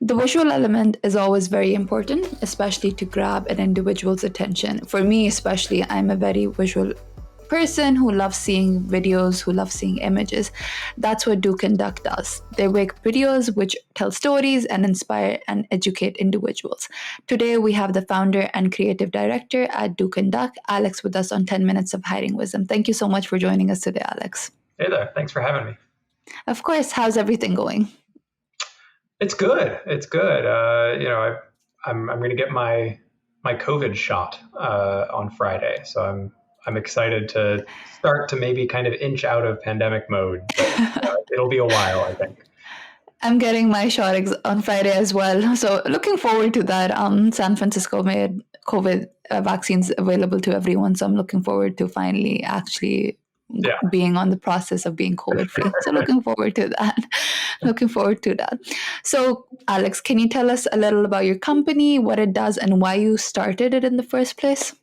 The visual element is always very important, especially to grab an individual's attention. For me, especially, I'm a very visual person who loves seeing videos, who loves seeing images. That's what Do Conduct does. They make videos which tell stories and inspire and educate individuals. Today, we have the founder and creative director at Do Conduct, Alex, with us on 10 Minutes of Hiring Wisdom. Thank you so much for joining us today, Alex. Hey there. Thanks for having me. Of course. How's everything going? It's good. It's good. I'm going to get my COVID shot on Friday, so I'm excited to start to maybe kind of inch out of pandemic mode. But, it'll be a while, I think. I'm getting my shot on Friday as well. So looking forward to that. San Francisco made COVID vaccines available to everyone. So I'm looking forward to finally actually being on the process of being COVID free. So looking forward to that. Looking forward to that. So Alex, can you tell us a little about your company, what it does, and why you started it in the first place?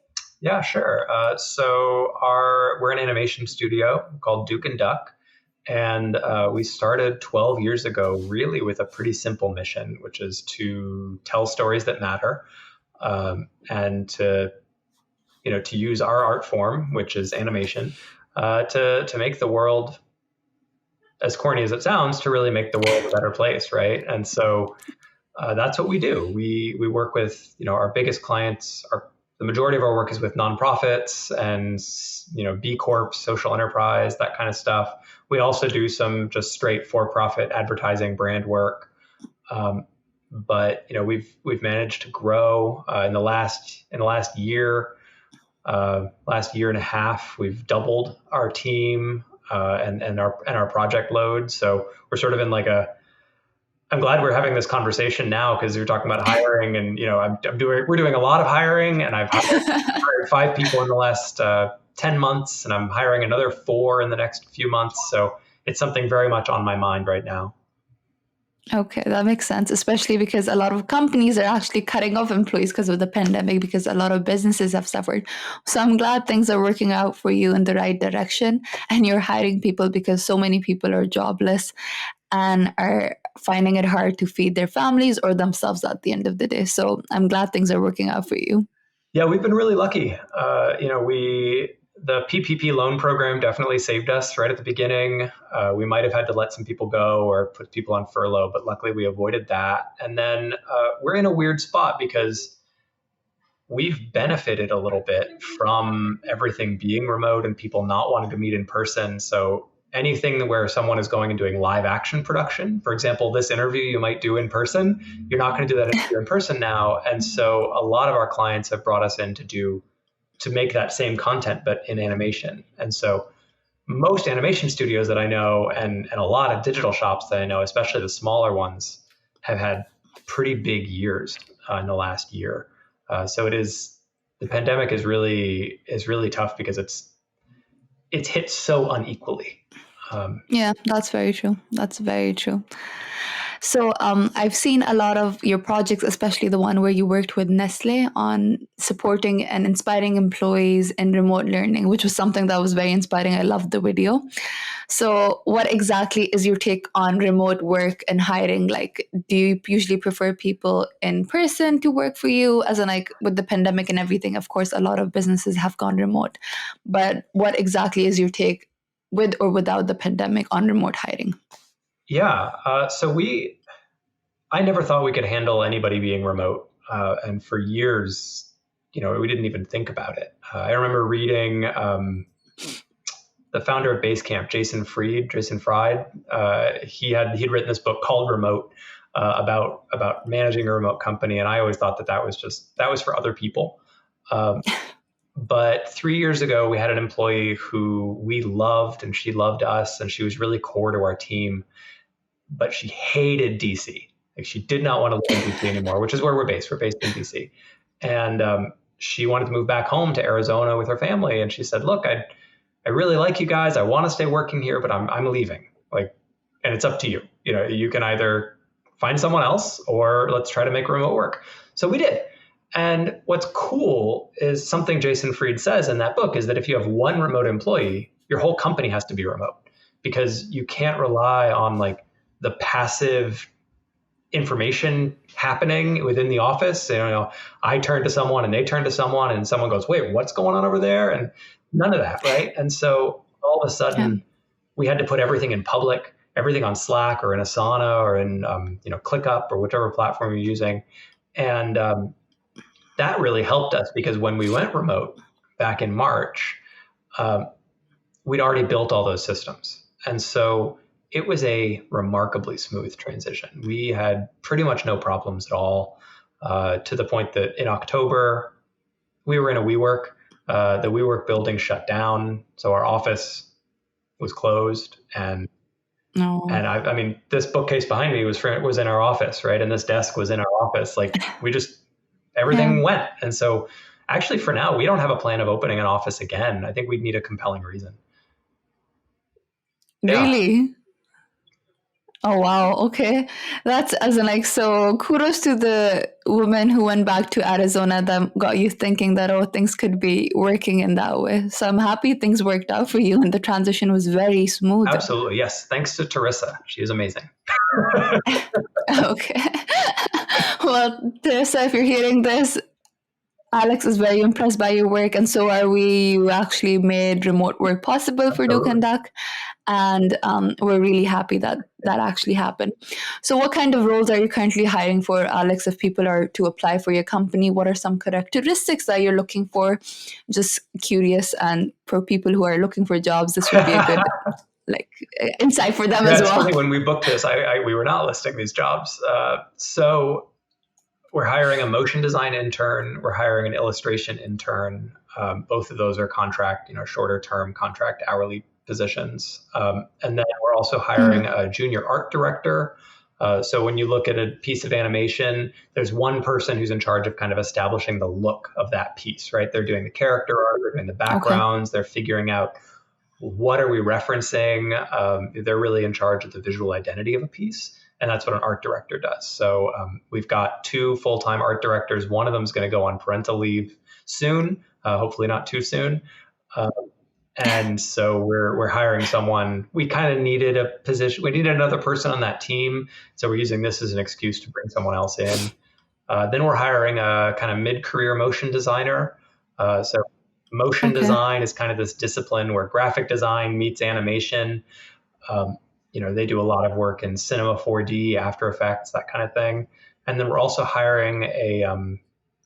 Yeah, sure. So we're an animation studio called Duke and Duck. And we started 12 years ago, really with a pretty simple mission, which is to tell stories that matter, and to use our art form, which is animation, to make the world, as corny as it sounds, to really make the world a better place, right? And so that's what we do. We work with our biggest clients. The majority of our work is with nonprofits and B Corp, social enterprise, that kind of stuff. We also do some just straight for-profit advertising brand work. But we've managed to grow in the last year and a half. We've doubled our team and our project load. So we're sort of in I'm glad we're having this conversation now, because you're talking about hiring, and we're doing a lot of hiring, and I've hired 5 people in the last 10 months, and I'm hiring another 4 in the next few months. So it's something very much on my mind right now. Okay, that makes sense, especially because a lot of companies are actually cutting off employees because of the pandemic, because a lot of businesses have suffered. So I'm glad things are working out for you in the right direction, and you're hiring people, because so many people are jobless and are finding it hard to feed their families or themselves at the end of the day. So I'm glad things are working out for you. Yeah, we've been really lucky. The PPP loan program definitely saved us right at the beginning. We might have had to let some people go or put people on furlough, but luckily we avoided that. And then we're in a weird spot because we've benefited a little bit from everything being remote and people not wanting to meet in person. So anything where someone is going and doing live action production, for example, this interview you might do in person, you're not going to do that interview in person now. And so a lot of our clients have brought us in to make that same content, but in animation. And so most animation studios that I know, and a lot of digital shops that I know, especially the smaller ones, have had pretty big years in the last year. So the pandemic is really tough because it's hit so unequally. Yeah, that's very true. That's very true. So I've seen a lot of your projects, especially the one where you worked with Nestle on supporting and inspiring employees in remote learning, which was something that was very inspiring. I loved the video. So what exactly is your take on remote work and hiring? Like, do you usually prefer people in person to work for you? As in, with the pandemic and everything, of course, a lot of businesses have gone remote. But what exactly is your take, with or without the pandemic, on remote hiring? Yeah. So I never thought we could handle anybody being remote. And for years, we didn't even think about it. I remember reading the founder of Basecamp, Jason Fried. He'd written this book called Remote about managing a remote company. And I always thought that was for other people. But 3 years ago, we had an employee who we loved, and she loved us, and she was really core to our team. But she hated DC. She did not want to live in DC anymore, which is where we're based. We're based in DC. And she wanted to move back home to Arizona with her family. And she said, look, I really like you guys. I want to stay working here, but I'm leaving. And it's up to you. You can either find someone else, or let's try to make remote work. So we did. And what's cool is something Jason Fried says in that book is that if you have one remote employee, your whole company has to be remote, because you can't rely on the passive information happening within the office. I turn to someone and they turn to someone and someone goes, wait, what's going on over there? And none of that, right? And so all of a Yeah. sudden we had to put everything in public, everything on Slack or in Asana or in ClickUp or whichever platform you're using. And that really helped us because when we went remote back in March, we'd already built all those systems. And so it was a remarkably smooth transition. We had pretty much no problems at all, to the point that in October, we were in a WeWork. The WeWork building shut down. So our office was closed. No. I mean, this bookcase behind me was in our office, right? And this desk was in our office. Like Yeah. everything went. And so actually for now, we don't have a plan of opening an office again. I think we'd need a compelling reason. Yeah, Really? Oh wow, okay. That's as in like so kudos to the woman who went back to Arizona that got you thinking that oh things could be working in that way. So I'm happy things worked out for you and the transition was very smooth. absolutely. Yes. Thanks to Teresa. She is amazing. Okay. Well, Teresa, if you're hearing this, Alex is very impressed by your work, and so are we. You actually made remote work possible for Duke and Absolutely. Duck, and we're really happy that that actually happened. So, what kind of roles are you currently hiring for, Alex? If people are to apply for your company, what are some characteristics that you're looking for? Just curious, and for people who are looking for jobs, this would be a good like insight for them Yeah, as it's well. funny when we booked this, we were not listing these jobs. So we're hiring a motion design intern. We're hiring an illustration intern. Both of those are contract, shorter term contract hourly positions. And then we're also hiring Mm, a junior art director. So when you look at a piece of animation, there's one person who's in charge of kind of establishing the look of that piece, right? They're doing the character art, they're doing the okay. backgrounds, they're figuring out what are we referencing. They're really in charge of the visual identity of a piece. And that's what an art director does. So we've got two full-time art directors. One of them is going to go on parental leave soon, hopefully not too soon. Uh, and so we're hiring someone. We kind of needed a position. We needed another person on that team. So we're using this as an excuse to bring someone else in. Then we're hiring a kind of mid-career motion designer. So motion Okay. design is kind of this discipline where graphic design meets animation. They do a lot of work in Cinema 4D, After Effects, that kind of thing. And then we're also hiring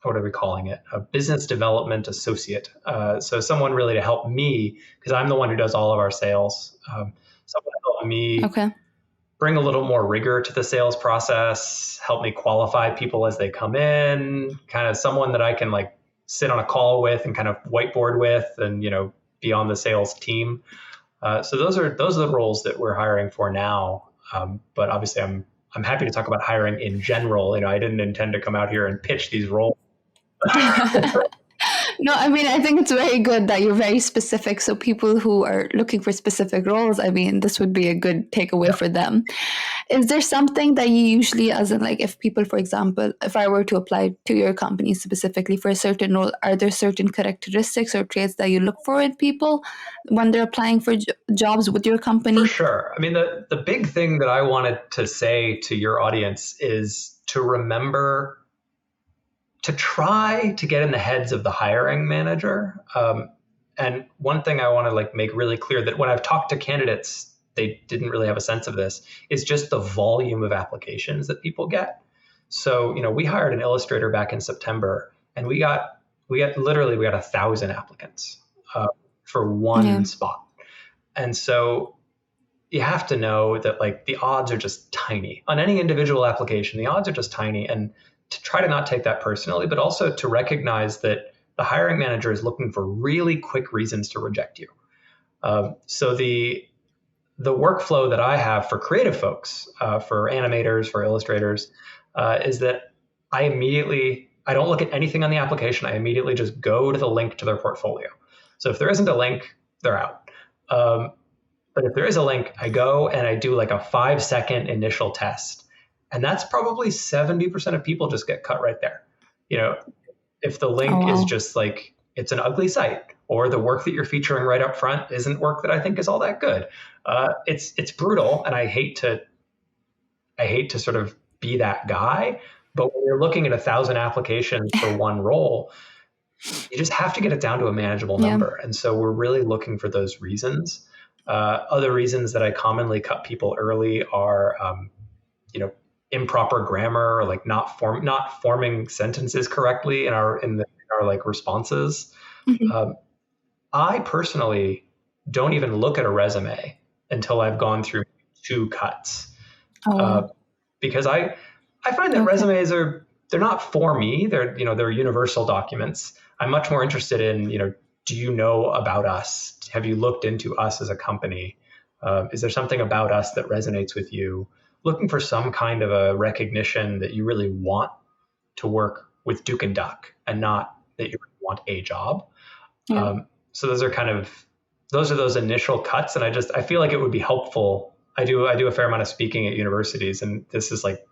what are we calling it? A business development associate. So someone really to help me, because I'm the one who does all of our sales. Someone to help me Okay. bring a little more rigor to the sales process, help me qualify people as they come in, kind of someone that I can like sit on a call with and kind of whiteboard with and, be on the sales team. So those are the roles that we're hiring for now. But obviously I'm happy to talk about hiring in general. I didn't intend to come out here and pitch these roles. No, I mean, I think it's very good that you're very specific. So people who are looking for specific roles, I mean, this would be a good takeaway for them. Is there something that you usually, as in like if people, for example, if I were to apply to your company specifically for a certain role, are there certain characteristics or traits that you look for in people when they're applying for jobs with your For company? sure. I mean, the big thing that I wanted to say to your audience is to remember to try to get in the heads of the hiring manager. And one thing I want to like make really clear that when I've talked to candidates, they didn't really have a sense of this, is just the volume of applications that people get. So, we hired an illustrator back in September and we got 1,000 applicants for Yeah. one spot. And so you have to know that like the odds are just tiny on any individual application. The odds are just tiny, and to try to not take that personally, but also to recognize that the hiring manager is looking for really quick reasons to reject you. So the workflow that I have for creative folks, for animators, for illustrators, is that I don't look at anything on the application. I immediately just go to the link to their portfolio. So if there isn't a link, they're out. But if there is a link, I go and I do like a 5-second initial test. And that's probably 70% of people just get cut right there. You know, if the Oh, link is wow. just like, it's an ugly site, or the work that you're featuring right up front isn't work that I think is all that good. It's brutal. And I hate to sort of be that guy. But when you're looking at 1,000 applications for one role, you just have to get it down to a manageable Yeah. number. And so we're really looking for those reasons. Other reasons that I commonly cut people early are, improper grammar, or like not forming sentences correctly in our like responses. Mhm. I personally don't even look at a resume until I've gone through 2 cuts, Oh, uh, wow. because I find that Okay. resumes they're not for me. They're universal documents. I'm much more interested in, do you know about us? Have you looked into us as a company? Is there something about us that resonates with you? Looking for some kind of a recognition that you really want to work with Duke and Duck, and not that you want a job. Yeah. So those are those initial cuts, and I feel like it would be helpful. I do a fair amount of speaking at universities, and this is like,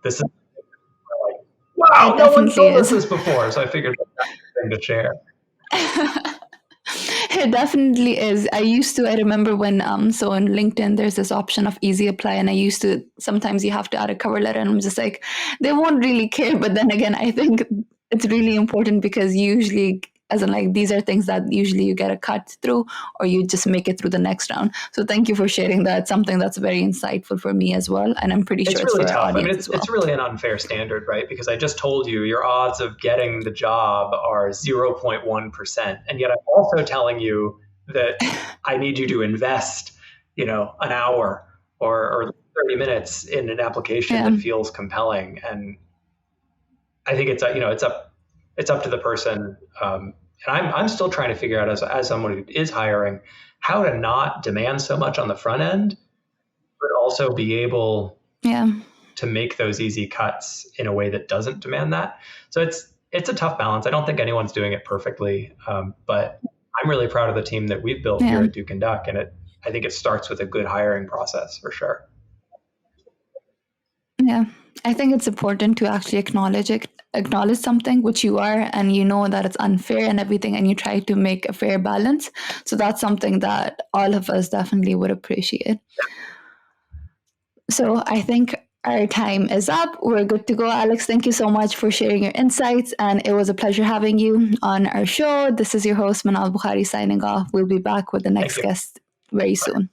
wow, It no one definitely told us is. this before. So I figured that's a thing to share. It definitely is. I remember when so on LinkedIn there's this option of easy apply, and I used to sometimes you have to add a cover letter, and I'm just like, they won't really care. But then again, I think it's really important because usually, as in like, these are things that usually you get a cut through, or you just make it through the next round. So thank you for sharing that. Something that's very insightful for me as well, and I'm pretty sure It's it's really for our tough. I mean, audience it's as it's well. really an unfair standard, right? Because I just told you your odds of getting the job are 0.1%, and yet I'm also telling you that I need you to invest, an hour or 30 minutes in an application Yeah, that feels compelling. And I think it's up to the person. And I'm still trying to figure out, as someone who is hiring, how to not demand so much on the front end, but also be able yeah, to make those easy cuts in a way that doesn't demand that. So it's a tough balance. I don't think anyone's doing it perfectly, but I'm really proud of the team that we've built here yeah. at Duke and Duck, and I think it starts with a good hiring process for sure. Yeah, I think it's important to actually acknowledge something which you are, and you know that it's unfair and everything, and you try to make a fair balance. So that's something that all of us definitely would appreciate. So I think our time is up. We're good to go, Alex. Thank you so much for sharing your insights, and it was a pleasure having you on our show. This is your host, Manal Bukhari, signing off. We'll be back with the Thank next you. guest very soon.